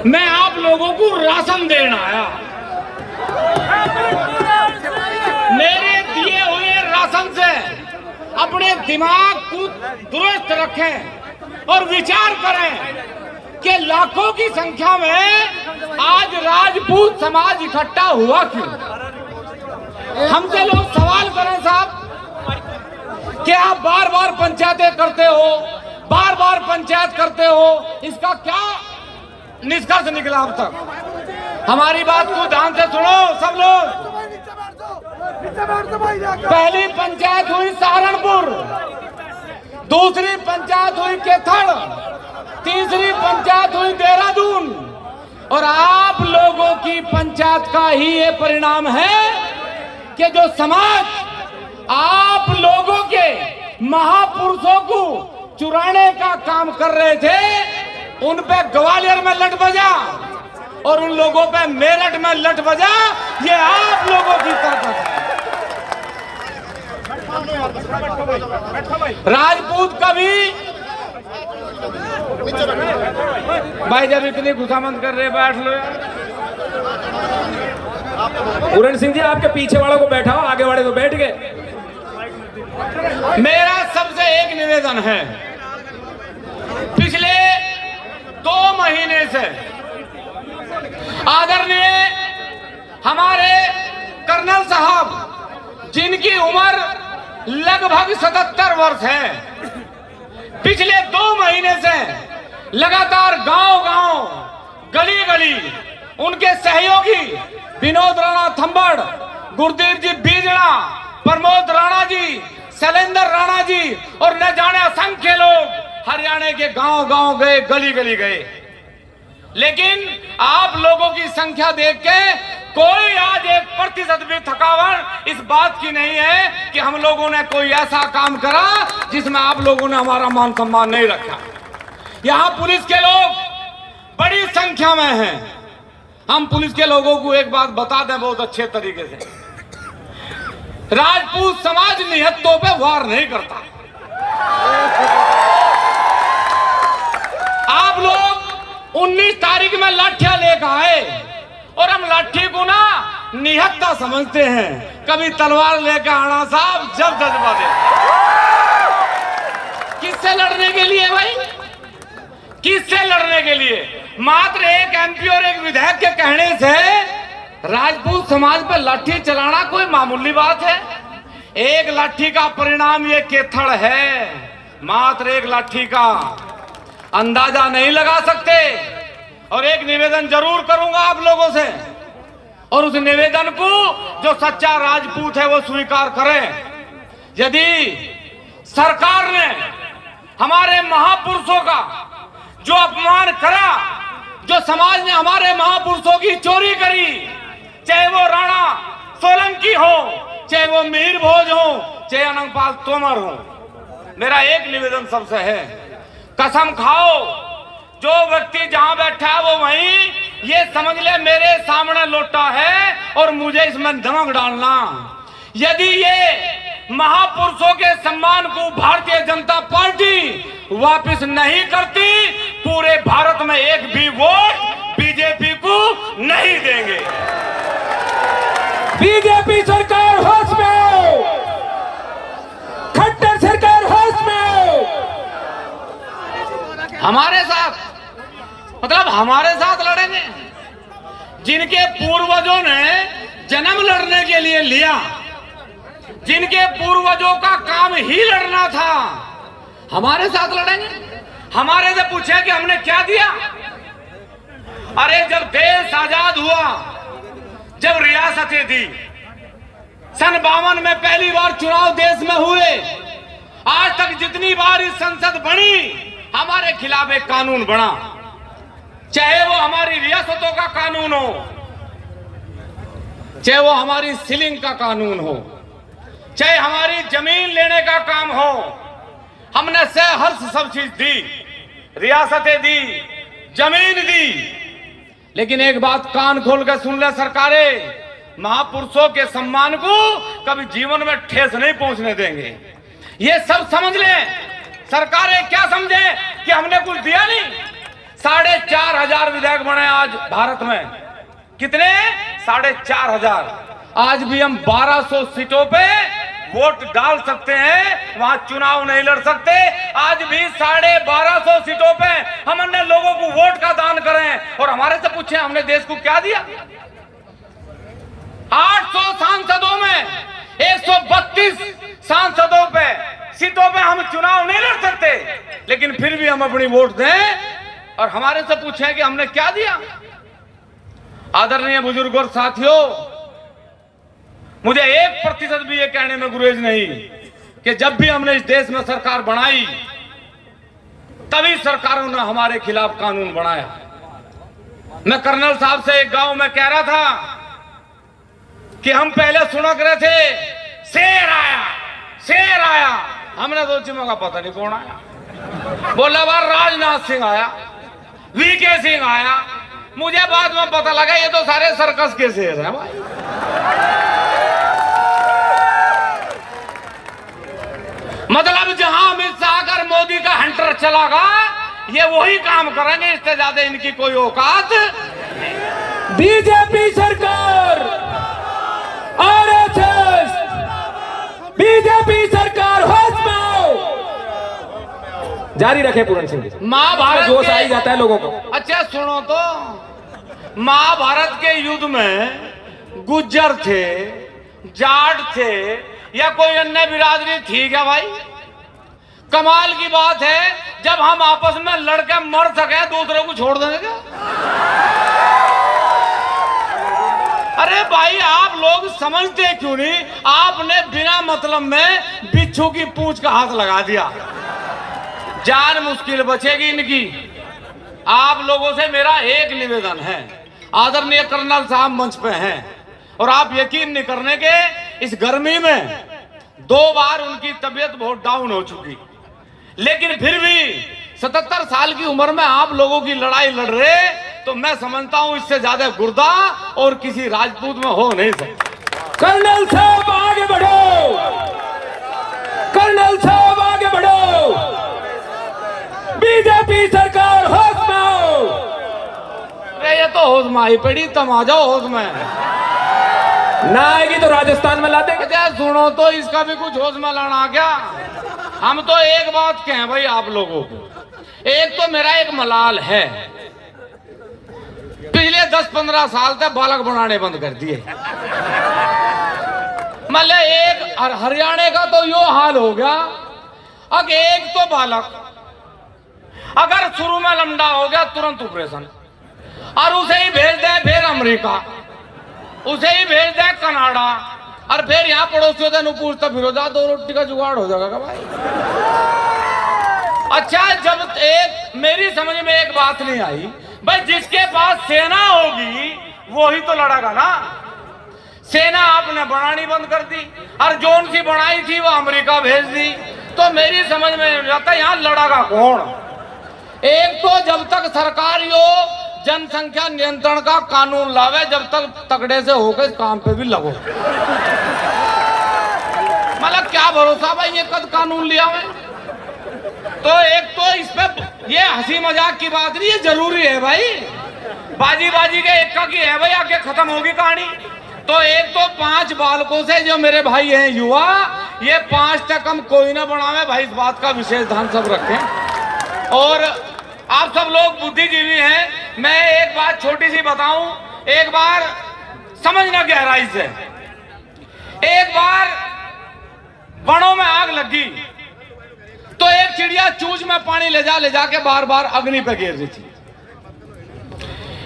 मैं आप लोगों को राशन देना आया। मेरे दिए हुए राशन से अपने दिमाग को दुरुस्त रखें और विचार करें कि लाखों की संख्या में आज राजपूत समाज इकट्ठा हुआ क्यों। हमसे लोग सवाल करें साहब कि आप बार बार पंचायतें करते हो, बार बार पंचायत करते हो, इसका क्या निष्कर्ष निकला अब तक? हमारी बात को ध्यान से सुनो सब लोग। पहली पंचायत हुई सहारनपुर, दूसरी पंचायत हुई केथड़, तीसरी पंचायत हुई देहरादून, और आप लोगों की पंचायत का ही ये परिणाम है कि जो समाज आप लोगों के महापुरुषों को चुराने का काम कर रहे थे, उन पे ग्वालियर में लट बजा और उन लोगों पे मेरठ में लट बजा। ये आप लोगों की ताकत है। राजपूत कभी भाई जब इतनी खुशामद कर रहे बैठ लो यार। पूरण सिंह जी आपके पीछे वालों को बैठाओ, आगे वाले तो बैठ गए। मेरा सबसे एक निवेदन है, पिछले 2 महीने से आदरणीय हमारे कर्नल साहब जिनकी उम्र लगभग 77 वर्ष है, पिछले 2 महीने से लगातार गांव-गांव, गली-गली उनके सहयोगी विनोद राणा थंबड़, गुरदीप जी बीजड़ा, प्रमोद राणा जी, शैलेंद्र राणा जी और न जाने असंख्य लोग हरियाणा के गांव-गांव गए, गली-गली गए। लेकिन आप लोगों की संख्या देख के कोई आज 1% भी थकावट इस बात की नहीं है कि हम लोगों ने कोई ऐसा काम करा जिसमें आप लोगों ने हमारा मान सम्मान नहीं रखा। यहाँ पुलिस के लोग बड़ी संख्या में हैं। हम पुलिस के लोगों को एक बात बता दें बहुत अच्छे तरीके से, राजपूत समाज निहत्तों पे वार नहीं करता। आप लोग 19 तारीख में लाठियां लेकर आए और हम लाठी को ना निहत्ता समझते हैं। कभी तलवार लेकर आना साहब जब जज्बा दे। किससे लड़ने के लिए भाई, किससे लड़ने के लिए? मात्र एक एमपी और एक विधायक के कहने से राजपूत समाज पर लाठी चलाना कोई मामूली बात है? एक लाठी का परिणाम ये केथड़ है, मात्र एक लाठी का अंदाजा नहीं लगा सकते। और एक निवेदन जरूर करूंगा आप लोगों से, और उस निवेदन को जो सच्चा राजपूत है वो स्वीकार करें। यदि सरकार ने हमारे महापुरुषों का जो अपमान करा, जो समाज ने हमारे महापुरुषों की चोरी करी, चाहे वो राणा सोलंकी हो, चाहे वो मिहिर भोज हो, चाहे अनंगपाल तोमर हो, मेरा एक निवेदन सबसे है, कसम खाओ जो व्यक्ति जहां बैठा है वो वहीं ये समझ ले मेरे सामने लोटा है और मुझे इसमें नमक डालना। यदि ये महापुरुषों के सम्मान को भारतीय जनता पार्टी वापस नहीं करती, पूरे भारत में एक भी वोट बीजेपी को नहीं देंगे। बीजेपी सरकार होश में, खट्टर सरकार होश में। हमारे साथ मतलब हमारे साथ लड़ेंगे? जिनके पूर्वजों ने जन्म लड़ने के लिए लिया, जिनके पूर्वजों का काम ही लड़ना था, हमारे साथ लड़ेंगे? हमारे से पूछे कि हमने क्या दिया? अरे जब देश आजाद हुआ, जब रियासतें दी, सन 52 में पहली बार चुनाव देश में हुए, आज तक जितनी बार इस संसद बनी हमारे खिलाफ एक कानून बना, चाहे वो हमारी रियासतों का कानून हो, चाहे वो हमारी सीलिंग का कानून हो, चाहे हमारी जमीन लेने का काम हो, हमने सहर्ष सब चीज दी, रियासतें दी, जमीन दी। लेकिन एक बात कान खोल कर सुन ले सरकारें, महापुरुषों के सम्मान को कभी जीवन में ठेस नहीं पहुंचने देंगे। ये सब समझ लें। सरकारें क्या समझे कि हमने कुछ दिया नहीं? 4,500 विधायक बने आज भारत में। कितने? 4,500। आज भी हम 1200 सीटों पे वोट डाल सकते हैं, वहां चुनाव नहीं लड़ सकते। आज भी 1250 सीटों पे हम अन्य लोगों को वोट का दान करें और हमारे से पूछे हमने देश को क्या दिया। 800 सांसदों में 132 सांसदों पे सीटों पे हम चुनाव नहीं लड़ सकते, लेकिन फिर भी हम अपनी वोट दें और हमारे से पूछें कि हमने क्या दिया। आदरणीय बुजुर्गों और साथियों, मुझे 1% भी ये कहने में गुरेज नहीं कि जब भी हमने इस देश में सरकार बनाई तभी सरकारों ने हमारे खिलाफ कानून बनाया। मैं कर्नल साहब से एक गांव में कह रहा था कि हम पहले सुनक रहे थे शेर आया शेर आया, हमने तो चिमका पता नहीं कौन आया। बोला बार राजनाथ सिंह आया, वीके सिंह आया, मुझे बाद में पता लगा ये तो सारे सर्कस के शेर हैं भाई। मतलब जहां अमित शाह अगर मोदी का हंटर चलागा ये वही काम करेंगे, इससे ज्यादा इनकी कोई औकात। बीजेपी सरकार, आरएसएस, बीजेपी सरकार होश में आओ। जारी रखे पूरन सिंह जी। महाभारत जोश आ ही जाता है लोगों को। अच्छा सुनो तो, महाभारत के युद्ध में गुज्जर थे, जाट थे या कोई अन्य बिरादरी थी क्या भाई? कमाल की बात है जब हम आपस में लड़के मर सके दूसरे को छोड़ देंगे क्या? अरे भाई आप लोग समझते क्यों नहीं? आपने बिना मतलब में बिच्छू की पूंछ का हाथ लगा दिया, जान मुश्किल बचेगी इनकी। आप लोगों से मेरा एक निवेदन है, आदरणीय कर्नल साहब मंच पे हैं और आप यकीन नहीं करने के इस गर्मी में 2 बार उनकी तबीयत बहुत डाउन हो चुकी, लेकिन फिर भी 77 साल की उम्र में आप लोगों की लड़ाई लड़ रहे, तो मैं समझता हूं इससे ज्यादा गुर्दा और किसी राजपूत में हो नहीं सकता। कर्नल साहब आगे बढ़ो, कर्नल साहब आगे बढ़ो, बीजेपी सरकार होश में आओ। अरे ये तो होश में आई पड़ी, तुम आ जाओ होश में। ना आएगी तो राजस्थान में ला देंगे। अच्छा सुनो तो, इसका भी कुछ होश में लाना आ गया। हम तो एक बात कहें भाई आप लोगों को, एक तो मेरा एक मलाल है, पिछले 10-15 साल तक बालक बनाने बंद कर दिए। मतलब एक हरियाणा का तो यो हाल हो गया, अब एक तो बालक अगर शुरू में लंबा हो गया तुरंत ऑपरेशन, और उसे ही भेज दे फिर अमेरिका, उसे ही भेज दे कनाडा, और फिर यहाँ पड़ोसियों से पूछता फिर हो जा 2 रोटी का जुगाड़ हो जाएगा भाई। अच्छा जब एक मेरी समझ में एक बात नहीं आई भाई, जिसके पास सेना होगी वो ही तो लड़ेगा ना। सेना आपने बनानी बंद कर दी और जोन सी बनाई थी वो अमेरिका भेज दी, तो मेरी समझ में नहीं आता यहाँ लड़ेगा कौन। एक तो जब तक सरकार यो जनसंख्या नियंत्रण का कानून लावे, जब तक तगड़े से होकर काम पे भी लगो। मतलब क्या भरोसा भाई ये कद कानून लिया है। तो एक तो इस पे ये हंसी मजाक की बात नहीं, ये जरूरी है भाई। बाजी बाजी के एक का की है भाई, आगे खत्म होगी कहानी। तो एक तो 5 बालकों से जो मेरे भाई हैं युवा, ये 5 तक हम कोई ना बढ़ावे भाई, इस बात का विशेष ध्यान सब रखें। और आप सब लोग बुद्धिजीवी हैं, मैं एक बात छोटी सी बताऊं, एक बार समझना गहराई से। एक बार वनों में आग लगी तो एक चिड़िया चूज में पानी ले जा के बार बार अग्नि पे गिर रही थी।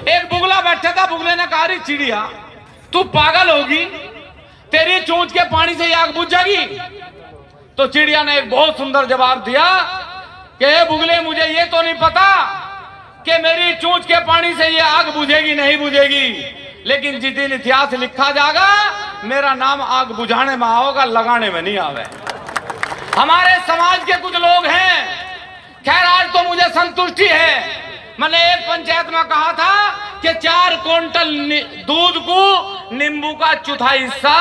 एक बुगला बैठा था, बुगले ने कहा रे चिड़िया तू पागल होगी, तेरी चूंच के पानी से ये आग बुझ जाएगी। तो चिड़िया ने एक बहुत सुंदर जवाब दिया कि बुगले मुझे ये तो नहीं पता कि मेरी चूंच के पानी से ये आग बुझेगी नहीं बुझेगी, लेकिन जिस दिन इतिहास लिखा जाएगा मेरा नाम आग बुझाने में आओगा, लगाने में नहीं आवे। हमारे समाज के कुछ लोग हैं, खैर आज तो मुझे संतुष्टि है। मैंने एक पंचायत में कहा था कि 4 क्विंटल दूध को नींबू का चौथाई हिस्सा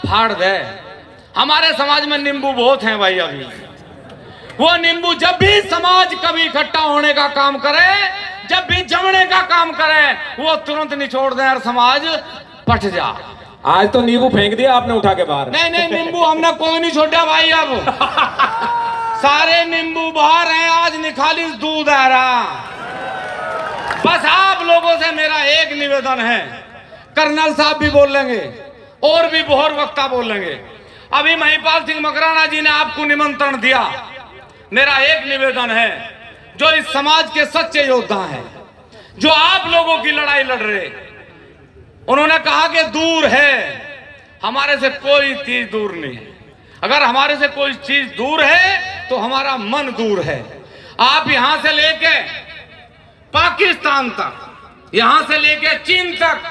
फाड़ दे। हमारे समाज में नींबू बहुत हैं भाई। अभी वो नींबू जब भी समाज कभी इकट्ठा होने का काम करे, जब भी जमने का काम करें वो तुरंत निचोड़ दें और समाज पट जा। आज तो नींबू फेंक दिया आपने उठा के बाहर। नहीं नहीं, नींबू हमने कोई नहीं छोड़ा भाई, अब सारे नींबू बाहर हैं, आज निखालिस दूध आ रहा। बस आप लोगों से मेरा एक निवेदन है, कर्नल साहब भी बोल लेंगे और भी बहुत वक्ता बोल लेंगे। अभी महिपाल सिंह मकराना जी ने आपको निमंत्रण दिया। मेरा एक निवेदन है, जो इस समाज के सच्चे योद्धा हैं, जो आप लोगों की लड़ाई लड़ रहे, उन्होंने कहा कि दूर है, हमारे से कोई चीज दूर नहीं है। अगर हमारे से कोई चीज दूर है तो हमारा मन दूर है। आप यहां से लेके पाकिस्तान तक, यहां से लेके चीन तक,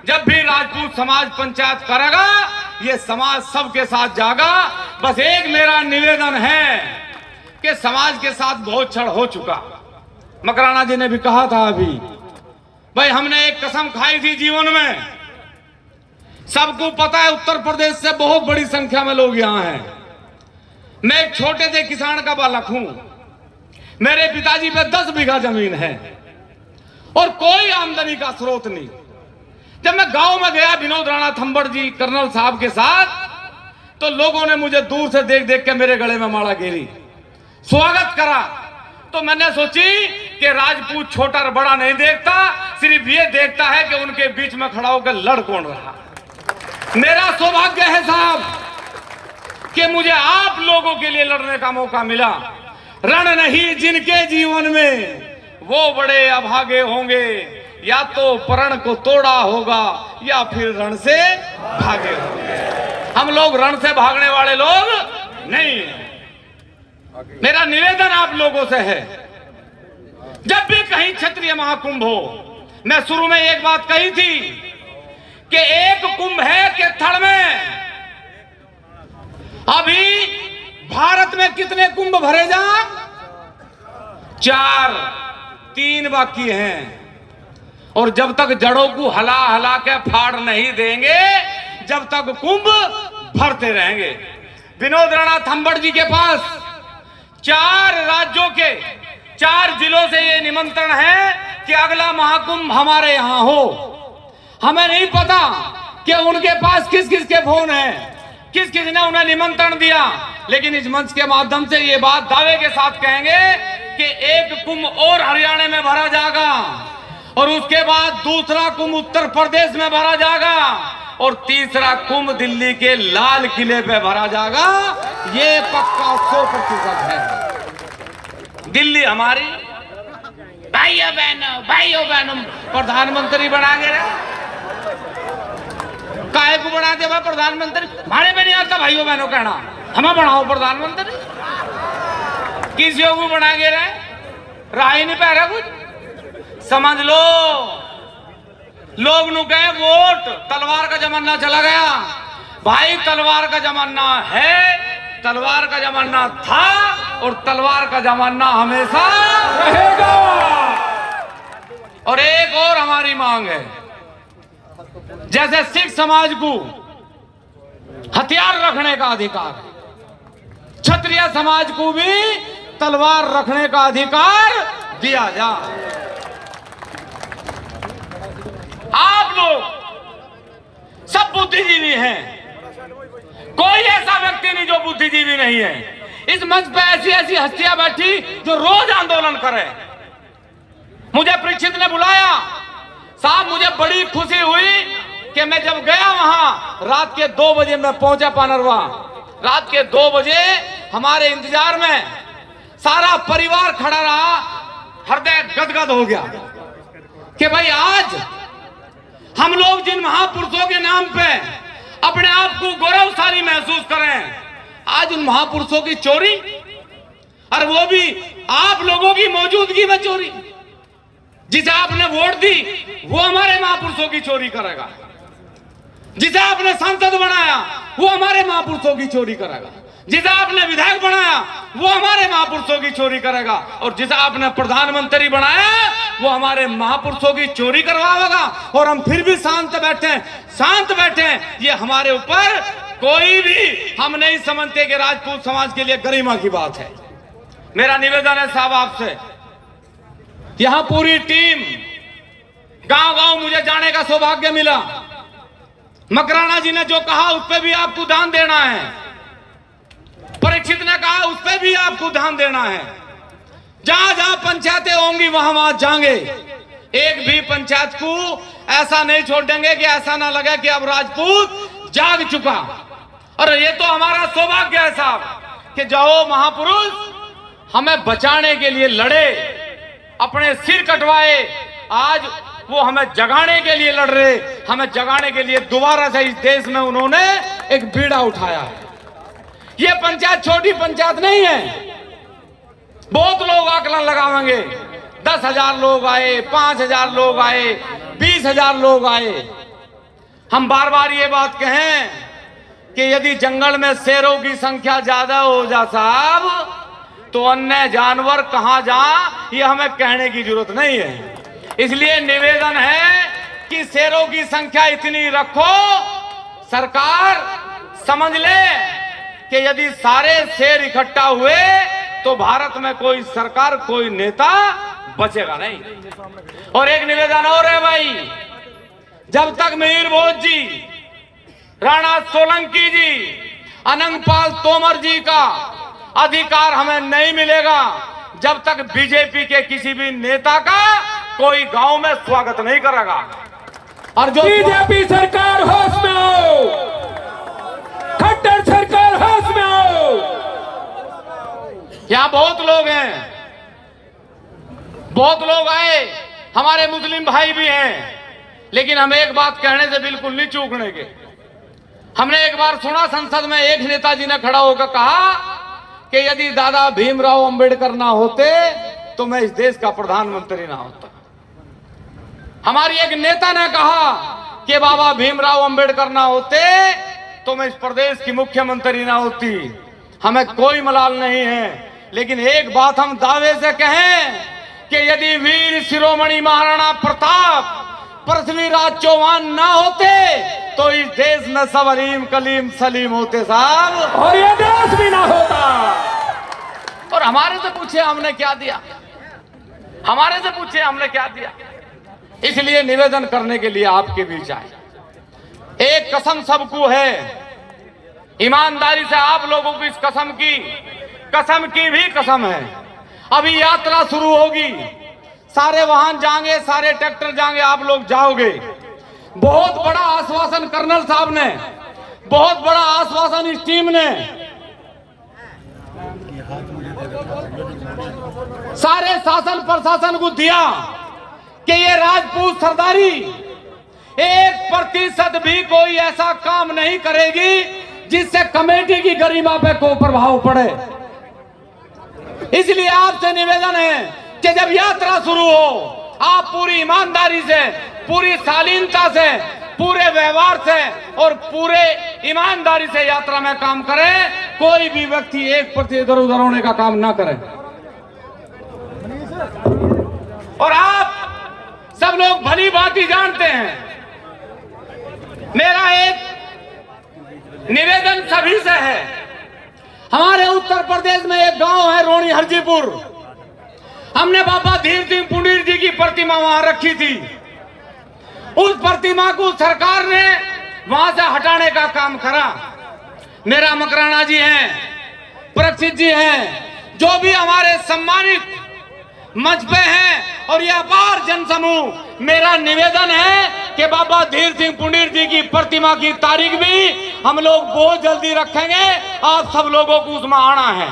जब भी राजपूत समाज पंचायत करेगा, ये समाज सबके साथ जागा। बस एक मेरा निवेदन है कि समाज के साथ बहुत छल हो चुका। मकराना जी ने भी कहा था अभी, भाई हमने एक कसम खाई थी जीवन में। सबको पता है उत्तर प्रदेश से बहुत बड़ी संख्या में लोग यहां हैं। मैं एक छोटे से किसान का बालक हूं। मेरे पिताजी पे 10 बीघा जमीन है और कोई आमदनी का स्रोत नहीं। जब मैं गांव में गया विनोद राणा थंबड़ जी कर्नल साहब के साथ, तो लोगों ने मुझे दूर से देख देख के मेरे गले में माला घेरी, स्वागत करा। तो मैंने सोची कि राजपूत छोटा और बड़ा नहीं देखता, सिर्फ ये देखता है कि उनके बीच में खड़ा होकर लड़ कौन रहा। मेरा सौभाग्य है साहब कि मुझे आप लोगों के लिए लड़ने का मौका मिला। रण नहीं जिनके जीवन में, वो बड़े अभागे होंगे, या तो प्रण को तोड़ा होगा या फिर रण से भागे होंगे। हम लोग रण से भागने वाले लोग नहीं हैं। मेरा निवेदन आप लोगों से है, जब भी कहीं क्षत्रिय महाकुंभ हो, मैं शुरू में एक बात कही थी कि एक कुंभ है केथड़ में। अभी भारत में कितने कुंभ भरे जा? 4, 3 बाकी हैं। और जब तक जड़ों को हला हला के फाड़ नहीं देंगे, जब तक कुंभ भरते रहेंगे। विनोद राणा थंबड़ जी के पास 4 राज्यों के 4 जिलों से ये निमंत्रण है कि अगला महाकुंभ हमारे यहां हो। हमें नहीं पता कि उनके पास किस किस के फोन है, किस किस ने उन्हें निमंत्रण दिया, लेकिन इस मंच के माध्यम से ये बात दावे के साथ कहेंगे कि एक कुंभ और हरियाणा में भरा जाएगा, और उसके बाद दूसरा कुंभ उत्तर प्रदेश में भरा जाएगा, और तीसरा कुंभ दिल्ली के लाल किले पे भरा जाएगा। ये पक्का 100% है। दिल्ली हमारी, भाइयों बहनों प्रधानमंत्री बना के काहे को बना दे भाई प्रधानमंत्री? हमारे में नहीं आता भाइयों बहनों कहना, हमें बनाओ प्रधानमंत्री। किसी को बना के रहे, राह ही नहीं पा रहा कुछ। समझ लो, लोग नु कहे वोट, तलवार का जमाना चला गया। भाई तलवार का जमाना है, तलवार का जमाना था, और तलवार का जमाना हमेशा रहेगा। और एक और हमारी मांग है, जैसे सिख समाज को हथियार रखने का अधिकार है, क्षत्रिय समाज को भी तलवार रखने का अधिकार दिया जाए। आप लोग सब बुद्धिजीवी हैं, कोई ऐसा व्यक्ति नहीं जो बुद्धिजीवी नहीं है। इस मंच पे ऐसी ऐसी हस्तियां बैठी जो रोज आंदोलन करे। मुझे परीक्षित ने बुलाया, साहब मुझे बड़ी खुशी हुई कि मैं जब गया वहां, रात के 2 बजे मैं पहुंचा पानरवा। रात के 2 बजे हमारे इंतजार में सारा परिवार खड़ा रहा। हृदय गदगद हो गया कि भाई आज हम लोग जिन महापुरुषों के नाम पे अपने आप को गौरवशाली महसूस करें, आज उन महापुरुषों की चोरी, और वो भी आप लोगों की मौजूदगी में चोरी। जिसे आपने वोट दी वो हमारे महापुरुषों की चोरी करेगा, जिसे आपने सांसद बनाया वो हमारे महापुरुषों की चोरी करेगा, जिसे आपने विधायक बनाया वो हमारे महापुरुषों की चोरी करेगा, और जिसे आपने प्रधानमंत्री बनाया वो हमारे महापुरुषों की चोरी करवाएगा। और हम फिर भी शांत बैठे, ये हमारे ऊपर कोई भी हम नहीं समझते कि राजपूत समाज के लिए गरिमा की बात है। मेरा निवेदन है साहब आपसे, यहां पूरी टीम गांव गांव मुझे जाने का सौभाग्य मिला। मकराना जी ने जो कहा उस पर भी आपको ध्यान देना है, परीक्षित ने कहा उस पर भी आपको ध्यान देना है। जहां जहां पंचायतें होंगी वहां वहां जाएंगे। एक भी पंचायत को ऐसा नहीं छोड़ देंगे कि ऐसा ना लगे कि अब राजपूत जाग चुका। और ये तो हमारा सौभाग्य है साहब कि जो महापुरुष हमें बचाने के लिए लड़े, अपने सिर कटवाए, आज वो हमें जगाने के लिए लड़ रहे, हमें जगाने के लिए दोबारा से इस देश में उन्होंने एक बीड़ा उठाया है। ये पंचायत छोटी पंचायत नहीं है। बहुत लोग आकलन लगाएंगे, 10,000 लोग आए, 5,000 लोग आए, 20,000 लोग आए। हम बार बार ये बात कहें कि यदि जंगल में शेरों की संख्या ज्यादा हो जा साहब, तो अन्य जानवर कहां जा, ये हमें कहने की जरूरत नहीं है। इसलिए निवेदन है कि शेरों की संख्या इतनी रखो, सरकार समझ ले कि यदि सारे शेर इकट्ठा हुए तो भारत में कोई सरकार, कोई नेता बचेगा नहीं। और एक निवेदन और है भाई, जब तक मिहिर भोज जी, राणा सोलंकी जी, अनंगपाल तोमर जी का अधिकार हमें नहीं मिलेगा, जब तक बीजेपी के किसी भी नेता का कोई गांव में स्वागत नहीं करेगा। और जो बीजेपी सरकार होश में आओ, खट्टर सरकार होश में आओ। यहां बहुत लोग हैं, बहुत लोग आए, हमारे मुस्लिम भाई भी हैं, लेकिन हम एक बात कहने से बिल्कुल नहीं चूकने के। हमने एक बार सुना संसद में एक नेताजी ने खड़ा होकर कहा कि यदि दादा भीमराव अंबेडकर ना होते तो मैं इस देश का प्रधानमंत्री ना होता। हमारी एक नेता ने कहा कि बाबा भीमराव अंबेडकर ना होते तो मैं इस प्रदेश की मुख्यमंत्री ना होती। हमें कोई मलाल नहीं है, लेकिन एक बात हम दावे से कहें कि यदि वीर शिरोमणि महाराणा प्रताप, पृथ्वीराज चौहान ना होते तो इस देश में सब अलीम कलीम सलीम होते साहब, और ये देश भी ना होता। और हमारे से पूछे हमने क्या दिया, हमारे से पूछे हमने क्या दिया। इसलिए निवेदन करने के लिए आपके बीच आए। एक कसम सबको है, ईमानदारी से आप लोगों की इस कसम की भी कसम है। अभी यात्रा शुरू होगी, सारे वाहन जाएंगे, सारे ट्रैक्टर जाएंगे, आप लोग जाओगे। बहुत बड़ा आश्वासन कर्नल साहब ने, बहुत बड़ा आश्वासन इस टीम ने, सारे शासन प्रशासन को दिया कि ये राजपूत सरदारी 1% भी कोई ऐसा काम नहीं करेगी जिससे कमेटी की गरिमा पे कोई प्रभाव पड़े। इसलिए आपसे निवेदन है कि जब यात्रा शुरू हो, आप पूरी ईमानदारी से, पूरी शालीनता से, पूरे व्यवहार से और पूरे ईमानदारी से यात्रा में काम करें। कोई भी व्यक्ति 1% इधर उधर होने का काम ना करे। और आप सब लोग भली भांति जानते हैं, मेरा एक निवेदन सभी से है। हमारे उत्तर प्रदेश में एक गांव है रोणी हरजीपुर, हमने बाबा धीर सिंह पुंडीर जी की प्रतिमा वहां रखी थी। उस प्रतिमा को सरकार ने वहां से हटाने का काम करा। मेरा मकराना जी हैं, परीक्षित जी हैं, जो भी हमारे सम्मानित मंच पे हैं और ये अपार जनसमूह, मेरा निवेदन है कि बाबा धीर सिंह पुंडीर जी की प्रतिमा की तारीख भी हम लोग बहुत जल्दी रखेंगे। आप सब लोगों को उसमें आना है।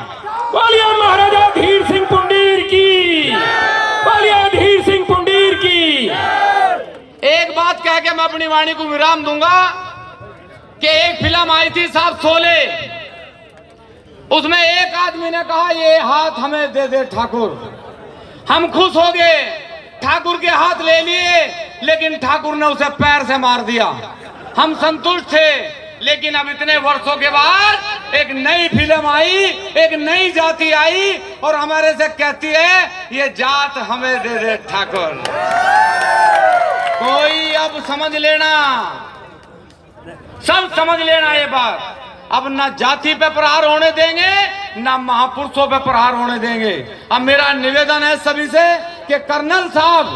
बोलिए महाराजा धीर सिंह पुंडीर की, बोलिए धीर सिंह पुंडीर की। एक बात कह के मैं अपनी वाणी को विराम दूंगा कि एक फिल्म आई थी साहब शोले, उसमें एक आदमी ने कहा ये हाथ हमें दे दे ठाकुर। हम खुश हो गए, ठाकुर के हाथ ले लिए, लेकिन ठाकुर ने उसे पैर से मार दिया। हम संतुष्ट थे, लेकिन अब इतने वर्षों के बाद एक नई फिल्म आई, एक नई जाति आई और हमारे से कहती है ये जात हमें दे दे ठाकुर। कोई अब समझ लेना, सब समझ लेना ये बात। अब ना जाति पे प्रहार होने देंगे, ना महापुरुषों पे प्रहार होने देंगे। अब मेरा निवेदन है सभी से कि कर्नल साहब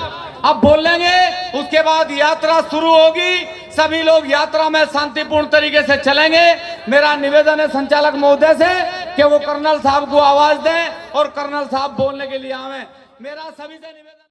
अब बोलेंगे, उसके बाद यात्रा शुरू होगी। सभी लोग यात्रा में शांतिपूर्ण तरीके से चलेंगे। मेरा निवेदन है संचालक महोदय से कि वो कर्नल साहब को आवाज दें और कर्नल साहब बोलने के लिए आवे। मेरा सभी से निवेदन